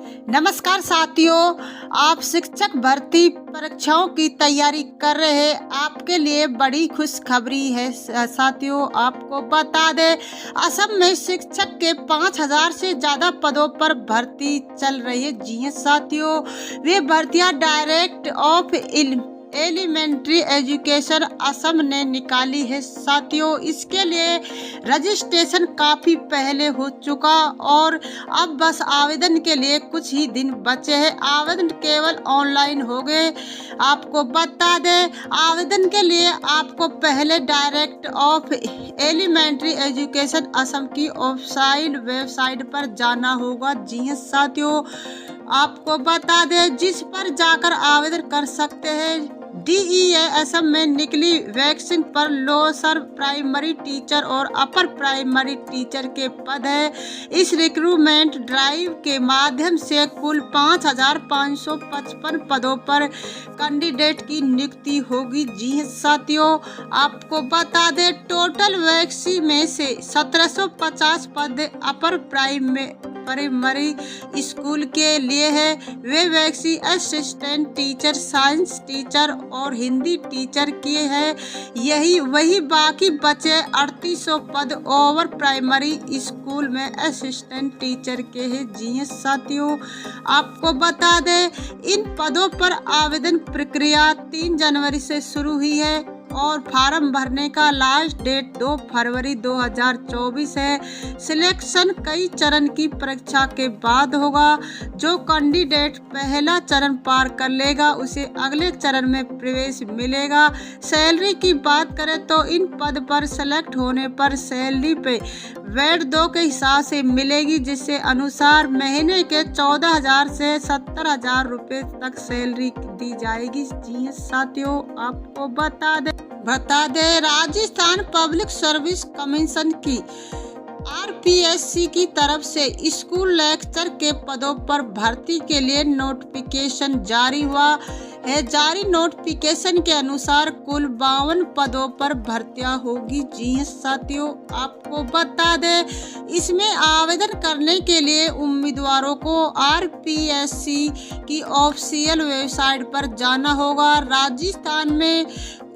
नमस्कार साथियों, आप शिक्षक भर्ती परीक्षाओं की तैयारी कर रहे हैं। आपके लिए बड़ी खुशखबरी है साथियों। आपको बता दें, असम में शिक्षक के 5000 से ज़्यादा पदों पर भर्ती चल रही है। जी हाँ साथियों, वे भर्तियां direct of elementary education Assam ने निकाली है साथियों। इसके लिए रजिस्ट्रेशन काफ़ी पहले हो चुका और अब बस आवेदन के लिए कुछ ही दिन बचे हैं। आवेदन केवल ऑनलाइन हो गए। आपको बता दें, आवेदन के लिए आपको पहले direct of elementary education Assam की ऑफिशियल वेबसाइट पर जाना होगा। जी हाँ साथियों, आपको बता दें, जिस पर जाकर आवेदन कर सकते हैं। DEA असम में निकली वैक्सीन पर लोअर प्राइमरी टीचर और अपर प्राइमरी टीचर के पद है। इस रिक्रूटमेंट ड्राइव के माध्यम से कुल 5555 पदों पर कैंडिडेट की नियुक्ति होगी। जी साथियों, आपको बता दें, टोटल वैक्सीन में से 1750 पद अपर प्राइमरी स्कूल के लिए है। वे vaccine assistant teacher, science teacher और हिंदी टीचर के हैं। वही बाकी बचे 3800 पद ओवर प्राइमरी स्कूल में असिस्टेंट टीचर के हैं। जी साथियों, आपको बता दें, इन पदों पर आवेदन प्रक्रिया 3 जनवरी से शुरू हुई है और फार्म भरने का लास्ट डेट 2 फरवरी 2024 है। सिलेक्शन कई चरण की परीक्षा के बाद होगा। जो कैंडिडेट पहला चरण पार कर लेगा उसे अगले चरण में प्रवेश मिलेगा। सैलरी की बात करें तो इन पद पर सेलेक्ट होने पर सैलरी पे वेट 2 के हिसाब से मिलेगी, जिससे अनुसार महीने के 14,000 से 70,000 रुपये तक सैलरी दी जाएगी। जी साथियों, आपको बता दें, राजस्थान पब्लिक सर्विस कमीशन की RPSC की तरफ से स्कूल लेक्चर के पदों पर भर्ती के लिए नोटिफिकेशन जारी हुआ है। जारी नोटिफिकेशन के अनुसार कुल 52 पदों पर भर्तियां होगी। जी साथियों, आपको बता दें, इसमें आवेदन करने के लिए उम्मीदवारों को RPSC की ऑफिशियल वेबसाइट पर जाना होगा। राजस्थान में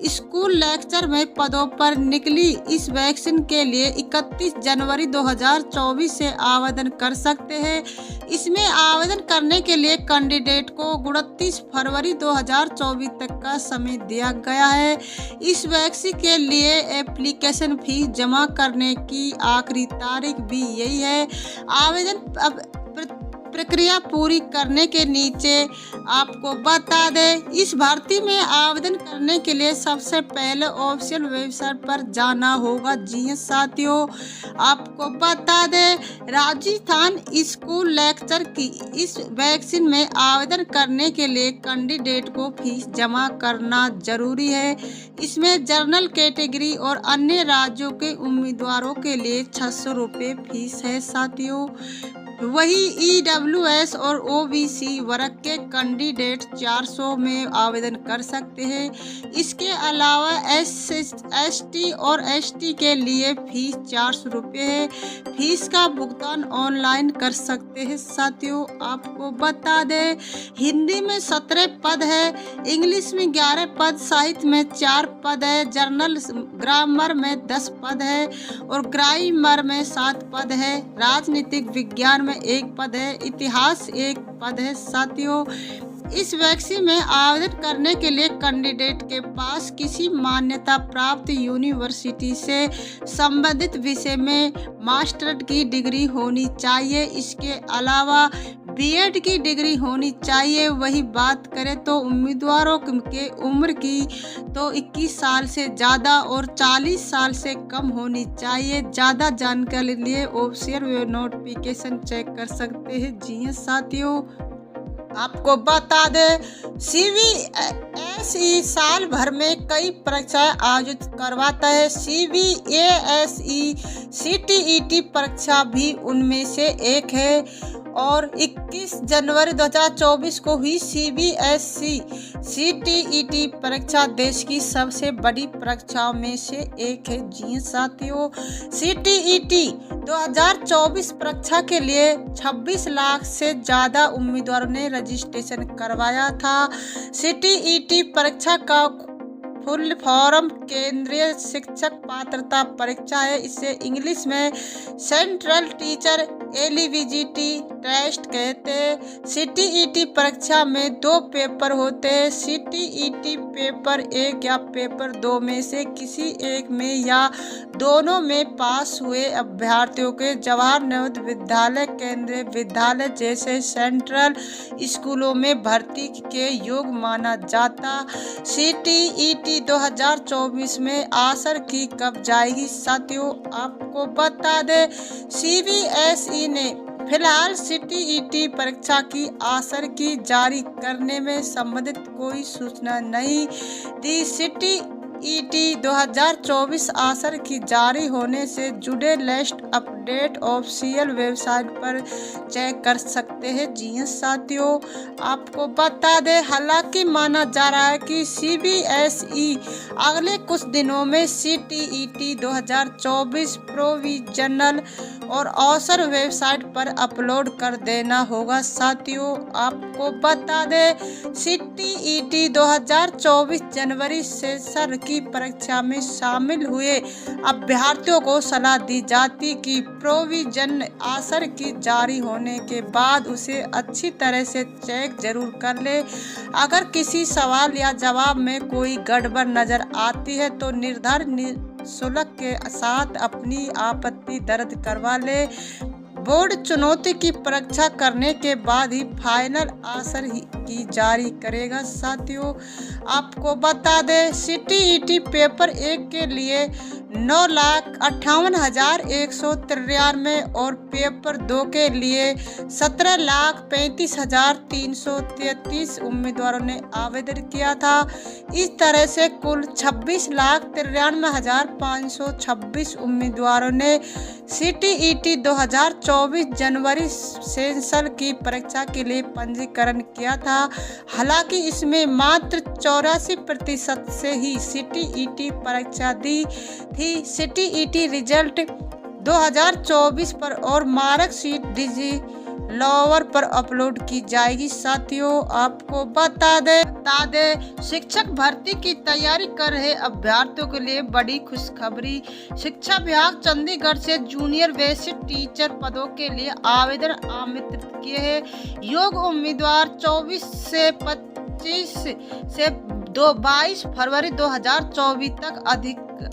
स्कूल लेक्चर में पदों पर निकली इस वैक्सीन के लिए 31 जनवरी 2024 से आवेदन कर सकते हैं। इसमें आवेदन करने के लिए कैंडिडेट को 29 फरवरी 2024 तक का समय दिया गया है। इस वैक्सीन के लिए एप्लीकेशन फीस जमा करने की आखिरी तारीख भी यही है। आवेदन प्रक्रिया पूरी करने के नीचे आपको बता दें, इस भर्ती में आवेदन करने के लिए सबसे पहले ऑफिशियल वेबसाइट पर जाना होगा। जी साथियों, आपको बता दें, राजस्थान स्कूल लेक्चर की इस वैक्सीन में आवेदन करने के लिए कैंडिडेट को फीस जमा करना जरूरी है। इसमें जनरल कैटेगरी और अन्य राज्यों के उम्मीदवारों के लिए 600 रुपये फीस है साथियों। वही EWS और OBC वर्ग के कैंडिडेट 400 में आवेदन कर सकते हैं। इसके अलावा ST और ST के लिए फीस 400 रुपये है। फीस का भुगतान ऑनलाइन कर सकते हैं साथियों। आपको बता दें, हिंदी में 17 पद है, इंग्लिश में 11 पद, साहित्य में 4 पद है, जर्नल ग्रामर में 10 पद है और ग्रामर में 7 पद है, राजनीतिक विज्ञान में 1 पद है, इतिहास 1 पद है साथियों। इस वैक्सीन में आवेदन करने के लिए कैंडिडेट के पास किसी मान्यता प्राप्त यूनिवर्सिटी से संबंधित विषय में मास्टर की डिग्री होनी चाहिए। इसके अलावा B.Ed की डिग्री होनी चाहिए। वही बात करें तो उम्मीदवारों के उम्र की तो 21 साल से ज़्यादा और 40 साल से कम होनी चाहिए। ज़्यादा जानकारी के लिए ऑफिशियल नोटिफिकेशन चेक कर सकते हैं। जी हाँ साथियों, आपको बता दें, CBSE साल भर में कई परीक्षाएं आयोजित करवाता है। CBSE CTET परीक्षा भी उनमें से एक है। और 21 जनवरी 2024 को हुई CBSE CTET परीक्षा देश की सबसे बड़ी परीक्षाओं में से एक है। जी साथियों, CTET 2024 परीक्षा के लिए 26 लाख से ज़्यादा उम्मीदवारों ने रजिस्ट्रेशन करवाया था। CTET परीक्षा का फुल फॉर्म केंद्रीय शिक्षक पात्रता परीक्षा है। इसे इंग्लिश में सेंट्रल टीचर एलिजिबिलिटी टेस्ट कहते हैं। CTET परीक्षा में 2 पेपर होते हैं। CTET पेपर 1 या पेपर 2 में से किसी एक में या दोनों में पास हुए अभ्यर्थियों के जवाहर नवोदय विद्यालय, केंद्रीय विद्यालय जैसे सेंट्रल स्कूलों में भर्ती के योग्य माना जाता। CTET 2024 में आसर की कब जाएगी? साथियों, आपको बता दें CBSE ने फिलहाल CTET परीक्षा की आसर की जारी करने में संबंधित कोई सूचना नहीं दी। CTET 2024 आसर की जारी होने से जुड़े लेटेस्ट अपडेट ऑफिशियल वेबसाइट पर चेक कर सकते हैं। जी हाँ साथियों, आपको बता दें हालांकि माना जा रहा है कि CBSE अगले कुछ दिनों में CTET 2024 प्रोविजनल और अवसर वेबसाइट पर अपलोड कर देना होगा। साथियों, आपको बता दें CTET 2024 जनवरी सेशन की परीक्षा में शामिल हुए अभ्यर्थियों को सलाह दी जाती कि प्रोविजन आसर की जारी होने के बाद उसे अच्छी तरह से चेक जरूर कर ले। अगर किसी सवाल या जवाब में कोई गड़बड़ नजर आती है तो निर्धारित शुल्क के साथ अपनी आपत्ति दर्ज करवा ले। बोर्ड चुनौती की परीक्षा करने के बाद ही फाइनल आंसर की जारी करेगा। साथियों, आपको बता दें CTET पेपर 1 के लिए 9,58,193 और पेपर 2 के लिए 17,35,333 उम्मीदवारों ने आवेदन किया था। इस तरह से कुल 26,93,526 उम्मीदवारों ने CTET 2024 जनवरी सेशन की परीक्षा के लिए पंजीकरण किया था। हालांकि इसमें मात्र 84% से ही CTET परीक्षा दी थी। CTET रिजल्ट 2024 पर और मार्कशीट डिजिलॉकर पर अपलोड की जाएगी। साथियों, आपको बता दें शिक्षक भर्ती की तैयारी कर रहे अभ्यर्थियों के लिए बड़ी खुशखबरी। शिक्षा विभाग चंडीगढ़ से जूनियर बेसिक टीचर पदों के लिए आवेदन आमंत्रित किए हैं। योग्य उम्मीदवार 24 से 25 से 22 फरवरी 2024 तक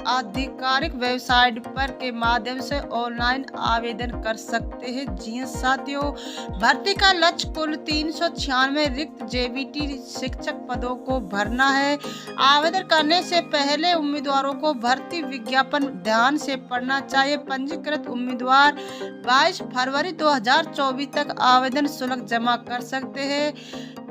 आधिकारिक वेबसाइट पर के माध्यम से ऑनलाइन आवेदन कर सकते हैं। जी साथियों, भर्ती का लक्ष्य कुल 396 रिक्त JBT शिक्षक पदों को भरना है। आवेदन करने से पहले उम्मीदवारों को भर्ती विज्ञापन ध्यान से पढ़ना चाहिए। पंजीकृत उम्मीदवार 22 फरवरी 2024 तक आवेदन शुल्क जमा कर सकते हैं।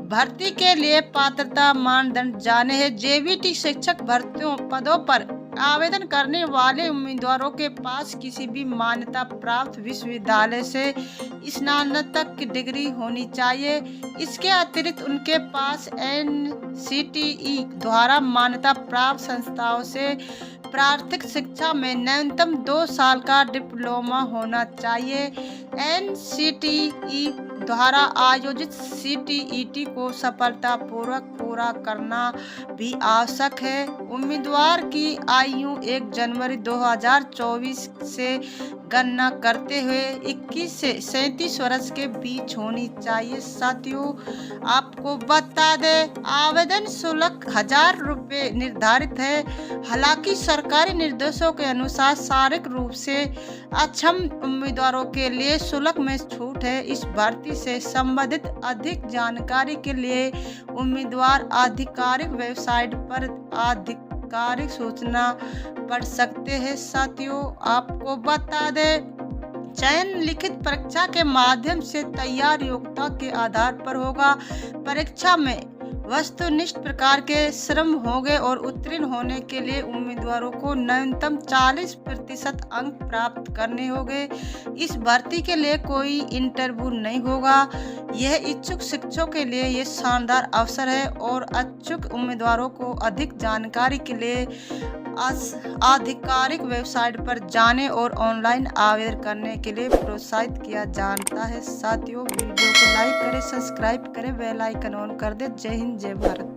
भर्ती के लिए पात्रता मानदंड जाने हैं। JBT शिक्षक भर्तियों पदों पर आवेदन करने वाले उम्मीदवारों के पास किसी भी मान्यता प्राप्त विश्वविद्यालय से स्नातक की डिग्री होनी चाहिए। इसके अतिरिक्त उनके पास NCTE द्वारा मान्यता प्राप्त संस्थाओं से प्रारंभिक शिक्षा में न्यूनतम 2 साल का डिप्लोमा होना चाहिए। NCTE द्वारा आयोजित CTET को सफलतापूर्वक पूरा करना भी आवश्यक है। उम्मीदवार की आयु 1 जनवरी 2024 से गणना करते हुए 21 से 37 वर्ष के बीच होनी चाहिए। साथियों, आपको बता दें आवेदन शुल्क 1000 रुपये निर्धारित है। हालांकि सरकारी निर्देशों के अनुसार शारीरिक रूप से अक्षम उम्मीदवारों के लिए शुल्क में छूट है। इस भर्ती से संबंधित अधिक जानकारी के लिए उम्मीदवार आधिकारिक वेबसाइट पर आधिकारिक सूचना पढ़ सकते हैं। साथियों, आपको बता दें चयन लिखित परीक्षा के माध्यम से तैयार योग्यता के आधार पर होगा। परीक्षा में वस्तुनिष्ठ प्रकार के श्रम होंगे और उत्तीर्ण होने के लिए उम्मीदवारों को न्यूनतम 40% अंक प्राप्त करने होंगे। इस भर्ती के लिए कोई इंटरव्यू नहीं होगा। यह इच्छुक शिक्षकों के लिए ये शानदार अवसर है और इच्छुक उम्मीदवारों को अधिक जानकारी के लिए आधिकारिक वेबसाइट पर जाने और ऑनलाइन आवेदन करने के लिए प्रोत्साहित किया जाता है। साथियों, वीडियो को लाइक करें, सब्सक्राइब करें, बेल आइकन ऑन कर दें। जय हिंद, जय भारत।